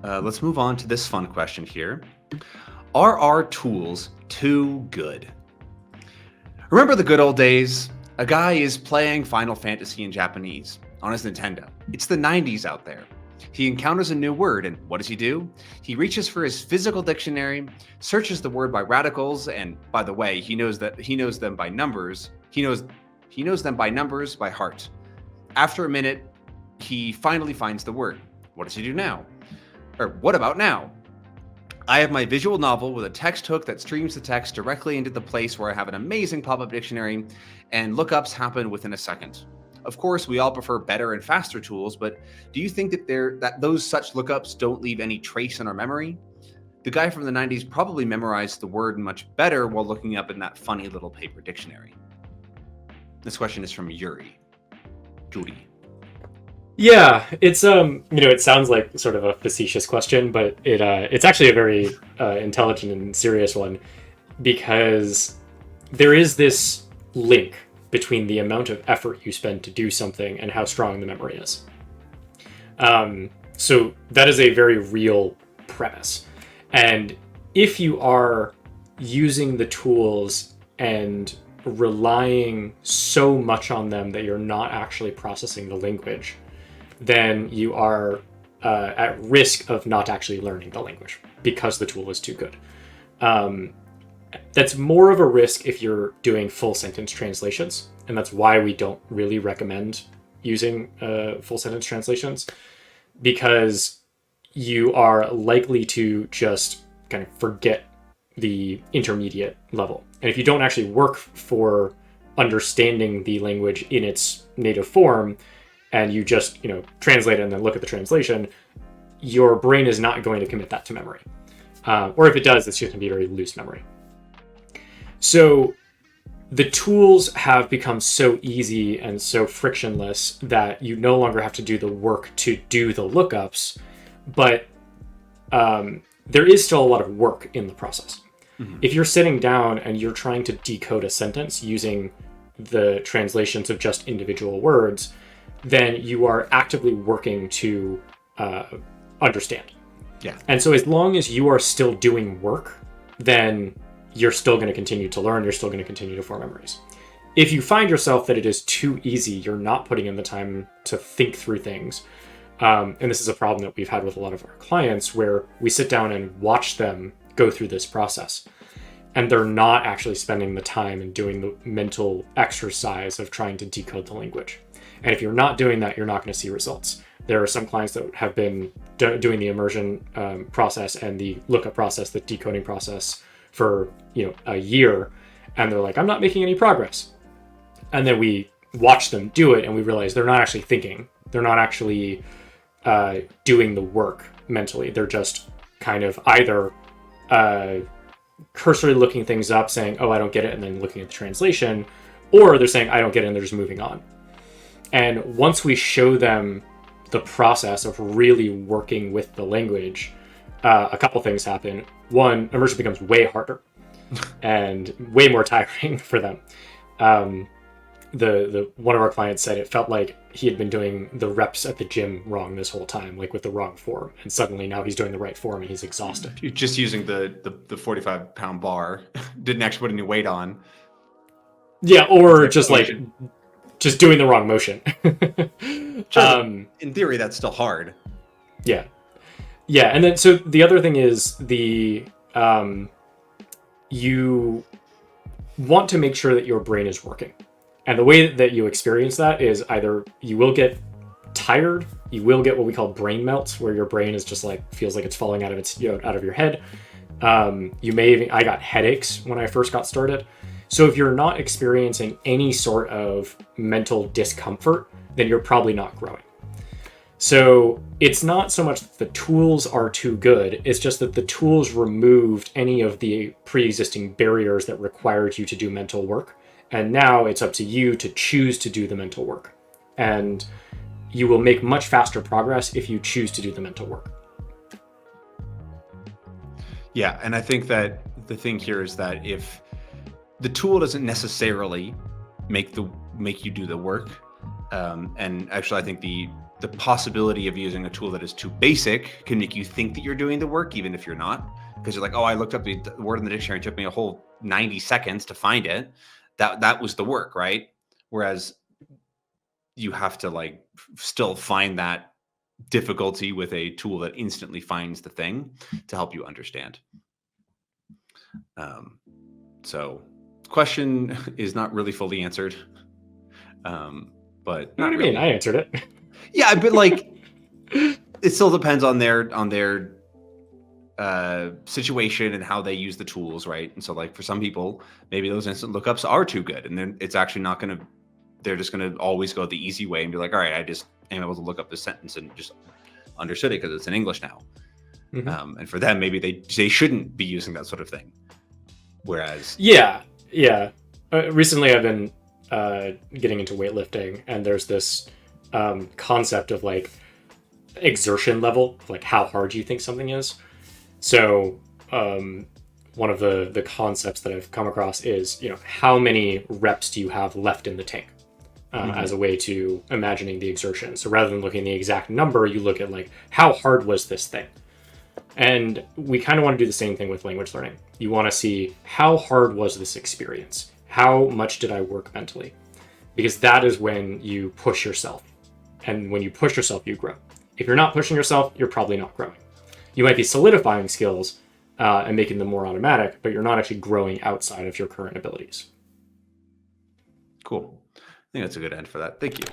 Let's move on to this fun question here. Are our tools too good? Remember the good old days? A guy is playing Final Fantasy in Japanese on his Nintendo. It's the 90s out there. He encounters a new word, and what does he do? He reaches for his physical dictionary, searches the word by radicals, and by the way, he knows them by numbers. He knows them by numbers by heart. After a minute, he finally finds the word. What does he do now? Or what about now? I have my visual novel with a text hook that streams the text directly into the place where I have an amazing pop-up dictionary, and lookups happen within a second. Of course, we all prefer better and faster tools, but do you think that those such lookups don't leave any trace in our memory? The guy from the 90s probably memorized the word much better while looking up in that funny little paper dictionary. This question is from Yuri. Judy. Yeah, it's it sounds like sort of a facetious question, but it's actually a very intelligent and serious one, because there is this link between the amount of effort you spend to do something and how strong the memory is. So that is a very real premise. And if you are using the tools and relying so much on them that you're not actually processing the language, then you are at risk of not actually learning the language because the tool is too good. That's more of a risk if you're doing full sentence translations, and that's why we don't really recommend using full sentence translations, because you are likely to just kind of forget the intermediate level. And if you don't actually work for understanding the language in its native form, and you just translate it and then look at the translation, your brain is not going to commit that to memory. Or if it does, it's just going to be very loose memory. So the tools have become so easy and so frictionless that you no longer have to do the work to do the lookups, but there is still a lot of work in the process. Mm-hmm. If you're sitting down and you're trying to decode a sentence using the translations of just individual words, then you are actively working to understand. Yeah. And so as long as you are still doing work, then you're still going to continue to learn, you're still going to continue to form memories. If you find yourself that it is too easy, you're not putting in the time to think through things, and this is a problem that we've had with a lot of our clients, where we sit down and watch them go through this process, and they're not actually spending the time and doing the mental exercise of trying to decode the language. And if you're not doing that, you're not going to see results. There are some clients that have been doing the immersion process and the lookup process, the decoding process for a year, and they're like, I'm not making any progress. And then we watch them do it, and we realize they're not actually thinking. They're not actually doing the work mentally. They're just kind of either cursorily looking things up, saying, oh, I don't get it, and then looking at the translation, or they're saying, I don't get it, and they're just moving on. And once we show them the process of really working with the language, a couple things happen. One, immersion becomes way harder and way more tiring for them. The one of our clients said it felt like he had been doing the reps at the gym wrong this whole time, like with the wrong form, and suddenly now he's doing the right form and he's exhausted. You're just using the 45-pound bar, didn't actually put any weight on. Yeah, or just doing the wrong motion. In theory, that's still hard. Yeah. And then so the other thing is you want to make sure that your brain is working. And the way that you experience that is either you will get tired, you will get what we call brain melts, where your brain is just feels like it's falling out of your head. I got headaches when I first got started. So if you're not experiencing any sort of mental discomfort, then you're probably not growing. So it's not so much that the tools are too good, it's just that the tools removed any of the pre-existing barriers that required you to do mental work. And now it's up to you to choose to do the mental work. And you will make much faster progress if you choose to do the mental work. Yeah, and I think that the thing here is that if the tool doesn't necessarily make you do the work, and actually I think the possibility of using a tool that is too basic can make you think that you're doing the work, even if you're not. Because you're like, oh, I looked up the word in the dictionary. It took me a whole 90 seconds to find it. That was the work, right? Whereas you have to like still find that difficulty with a tool that instantly finds the thing to help you understand. So the question is not really fully answered. But what do you mean? I answered it. Yeah, but like it still depends on their situation and how they use the tools, right? And so like for some people, maybe those instant lookups are too good, and then it's actually not going to, they're just going to always go the easy way and be like, all right, I just am able to look up this sentence and just understood it because it's in English now. Mm-hmm. And for them, maybe they shouldn't be using that sort of thing. Whereas yeah. Recently I've been getting into weightlifting, and there's this concept of like exertion level, like how hard you think something is. So one of the concepts that I've come across is, how many reps do you have left in the tank as a way to imagining the exertion. So rather than looking at the exact number, you look at like, how hard was this thing? And we kind of want to do the same thing with language learning. You want to see how hard was this experience? How much did I work mentally? Because that is when you push yourself. And when you push yourself, you grow. If you're not pushing yourself, you're probably not growing. You might be solidifying skills and making them more automatic, but you're not actually growing outside of your current abilities. Cool. I think that's a good end for that. Thank you.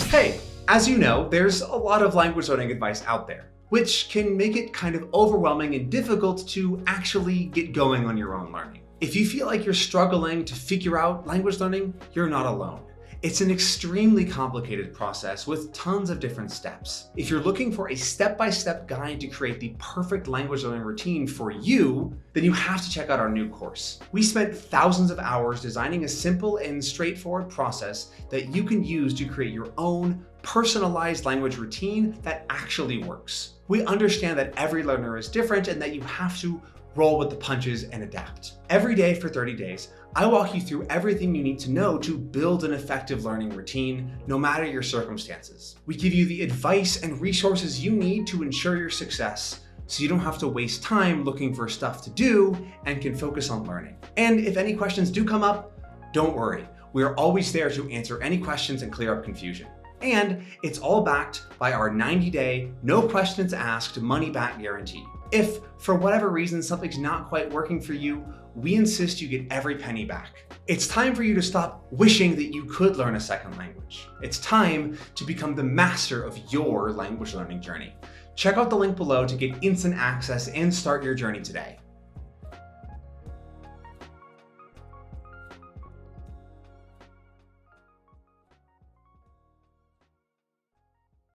Hey, as you know, there's a lot of language learning advice out there, which can make it kind of overwhelming and difficult to actually get going on your own learning. If you feel like you're struggling to figure out language learning, you're not alone. It's an extremely complicated process with tons of different steps. If you're looking for a step-by-step guide to create the perfect language learning routine for you, then you have to check out our new course. We spent thousands of hours designing a simple and straightforward process that you can use to create your own personalized language routine that actually works. We understand that every learner is different and that you have to roll with the punches and adapt. Every day for 30 days, I walk you through everything you need to know to build an effective learning routine, no matter your circumstances. We give you the advice and resources you need to ensure your success, so you don't have to waste time looking for stuff to do and can focus on learning. And if any questions do come up, don't worry. We are always there to answer any questions and clear up confusion. And it's all backed by our 90-day, no questions asked, money-back guarantee. If, for whatever reason, something's not quite working for you, we insist you get every penny back. It's time for you to stop wishing that you could learn a second language. It's time to become the master of your language learning journey. Check out the link below to get instant access and start your journey today.